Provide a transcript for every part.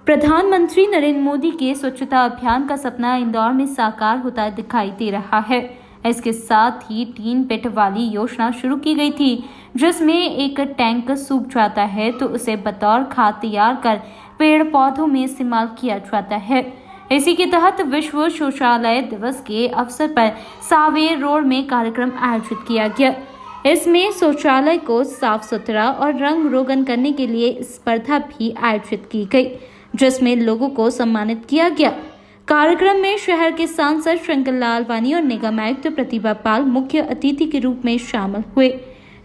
प्रधानमंत्री नरेंद्र मोदी के स्वच्छता अभियान का सपना इंदौर में साकार होता दिखाई दे रहा है। इसके साथ ही 3 पिट वाली योजना शुरू की गई थी, जिसमें एक टैंक सूख जाता है तो उसे बतौर खाद तैयार कर पेड़ पौधों में इस्तेमाल किया जाता है। इसी के तहत विश्व शौचालय दिवस के अवसर पर सावेर रोड में कार्यक्रम आयोजित किया गया। इसमें शौचालय को साफ सुथरा और रंग रोगन करने के लिए स्पर्धा भी आयोजित की गई, जिसमें लोगों को सम्मानित किया गया। कार्यक्रम में शहर के सांसद शंकर लालवानी और निगम आयुक्त प्रतिभा पाल मुख्य अतिथि के रूप में शामिल हुए।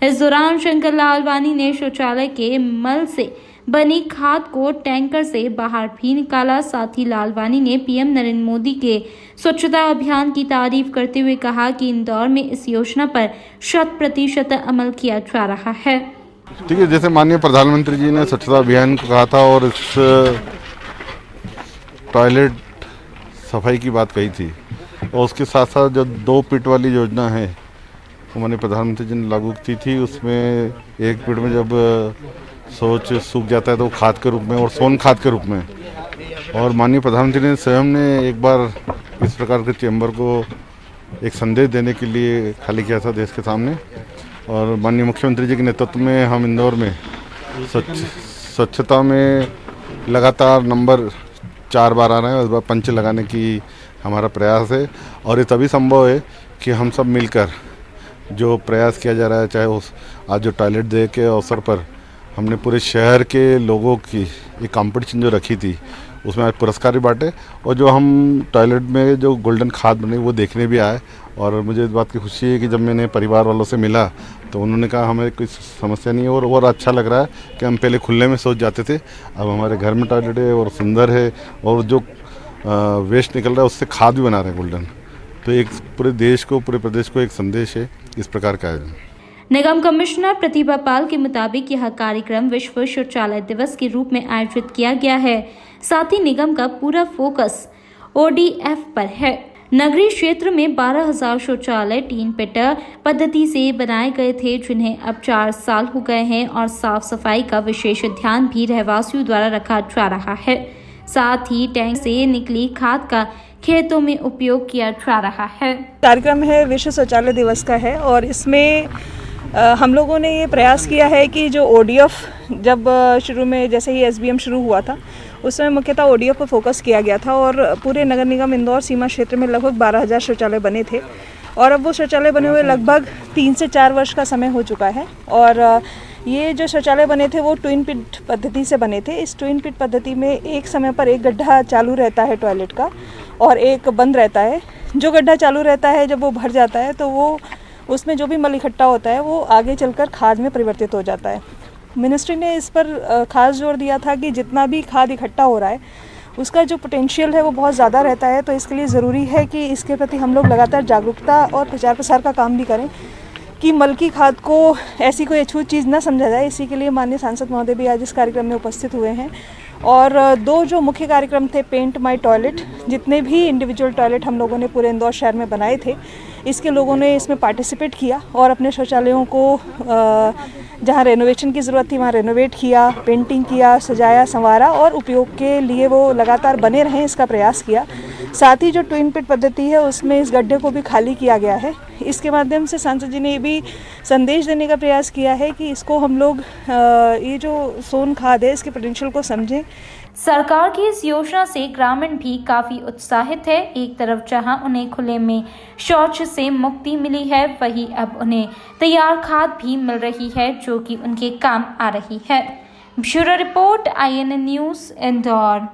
इस दौरान शंकर लालवानी ने शौचालय के मल से बनी खाद को टैंकर से बाहर भी निकाला। साथ ही लालवानी ने पीएम नरेंद्र मोदी के स्वच्छता अभियान की तारीफ करते हुए कहा कि इंदौर में इस योजना पर 100% अमल किया जा रहा है। ठीक है, जैसे माननीय प्रधानमंत्री जी ने स्वच्छता अभियान को कहा था और इस टॉयलेट सफाई की बात कही थी, और उसके साथ साथ जो 2 पिट वाली योजना है वो माननीय प्रधानमंत्री जी ने लागू की थी। उसमें एक पिट में जब शौच सूख जाता है तो खाद के रूप में और सोन खाद के रूप में, और माननीय प्रधानमंत्री ने स्वयं ने एक बार इस प्रकार के चैम्बर को एक संदेश देने के लिए खाली किया था देश के सामने। और माननीय मुख्यमंत्री जी के नेतृत्व में हम इंदौर में स्वच्छता में लगातार नंबर 4 बार आ रहे हैं। इस बार पंच लगाने की हमारा प्रयास है, और ये तभी संभव है कि हम सब मिलकर जो प्रयास किया जा रहा है, चाहे उस आज जो टॉयलेट डे के अवसर पर हमने पूरे शहर के लोगों की एक कंपटीशन जो रखी थी उसमें आज पुरस्कार भी बांटे, और जो हम टॉयलेट में जो गोल्डन खाद बनी वो देखने भी आए। और मुझे इस बात की खुशी है कि जब मैंने परिवार वालों से मिला तो उन्होंने कहा हमें कोई समस्या नहीं है, और अच्छा लग रहा है कि हम पहले खुले में सोच जाते थे, अब हमारे घर में टॉयलेट है और सुंदर है, और जो वेस्ट निकल रहा है उससे खाद भी बना रहे हैं गोल्डन। तो एक पूरे देश को, पूरे प्रदेश को एक संदेश है इस प्रकार का आयोजन। निगम कमिश्नर प्रतिभा पाल के मुताबिक यह कार्यक्रम विश्व शौचालय दिवस के रूप में आयोजित किया गया है। साथ ही निगम का पूरा फोकस ODF पर है। नगरीय क्षेत्र में 12,000 शौचालय 3 पिट पद्धति से बनाए गए थे, जिन्हें अब 4 साल हो गए हैं, और साफ सफाई का विशेष ध्यान भी रहवासियों द्वारा रखा जा रहा है। साथ ही टैंक से निकली खाद का खेतों में उपयोग किया जा रहा है। कार्यक्रम है विश्व शौचालय दिवस का है, और इसमें हम लोगों ने ये प्रयास किया है कि जो ODF जब शुरू में जैसे ही SBM शुरू हुआ था उस समय मुख्यतः ODF पर फोकस किया गया था, और पूरे नगर निगम इंदौर सीमा क्षेत्र में लगभग 12,000 शौचालय बने थे, और अब वो शौचालय बने हुए लगभग 3 से 4 वर्ष का समय हो चुका है। और ये जो शौचालय बने थे वो ट्विन पिट पद्धति से बने थे। इस ट्विन पिट पद्धति में एक समय पर एक गड्ढा चालू रहता है टॉयलेट का और एक बंद रहता है। जो गड्ढा चालू रहता है जब वो भर जाता है तो वो उसमें जो भी मल इकट्ठा होता है वो आगे चलकर खाद में परिवर्तित हो जाता है। मिनिस्ट्री ने इस पर खास जोर दिया था कि जितना भी खाद इकट्ठा हो रहा है उसका जो पोटेंशियल है वो बहुत ज़्यादा रहता है, तो इसके लिए ज़रूरी है कि इसके प्रति हम लोग लगातार जागरूकता और प्रचार प्रसार का काम भी करें कि मल की खाद को ऐसी कोई अछूत चीज़ ना समझा जाए। इसी के लिए माननीय सांसद महोदय भी आज इस कार्यक्रम में उपस्थित हुए हैं। और 2 जो मुख्य कार्यक्रम थे, पेंट माई टॉयलेट, जितने भी इंडिविजुअल टॉयलेट हम लोगों ने पूरे इंदौर शहर में बनाए थे, इसके लोगों ने इसमें पार्टिसिपेट किया और अपने शौचालयों को जहां रेनोवेशन की ज़रूरत थी वहां रेनोवेट किया, पेंटिंग किया, सजाया संवारा, और उपयोग के लिए वो लगातार बने रहें इसका प्रयास किया। साथ ही जो ट्विन पिट पद्धति है उसमें इस गड्ढे को भी खाली किया गया है। इसके माध्यम से सांसद जी ने ये भी संदेश देने का प्रयास किया है कि इसको हम लोग ये जो सोन खाद है इसके पोटेंशियल को समझें। सरकार की इस योजना से ग्रामीण भी काफी उत्साहित है। एक तरफ जहां उन्हें खुले में शौच से मुक्ति मिली है, वहीं अब उन्हें तैयार खाद भी मिल रही है जो कि उनके काम आ रही है। Bureau report IANN news Indore.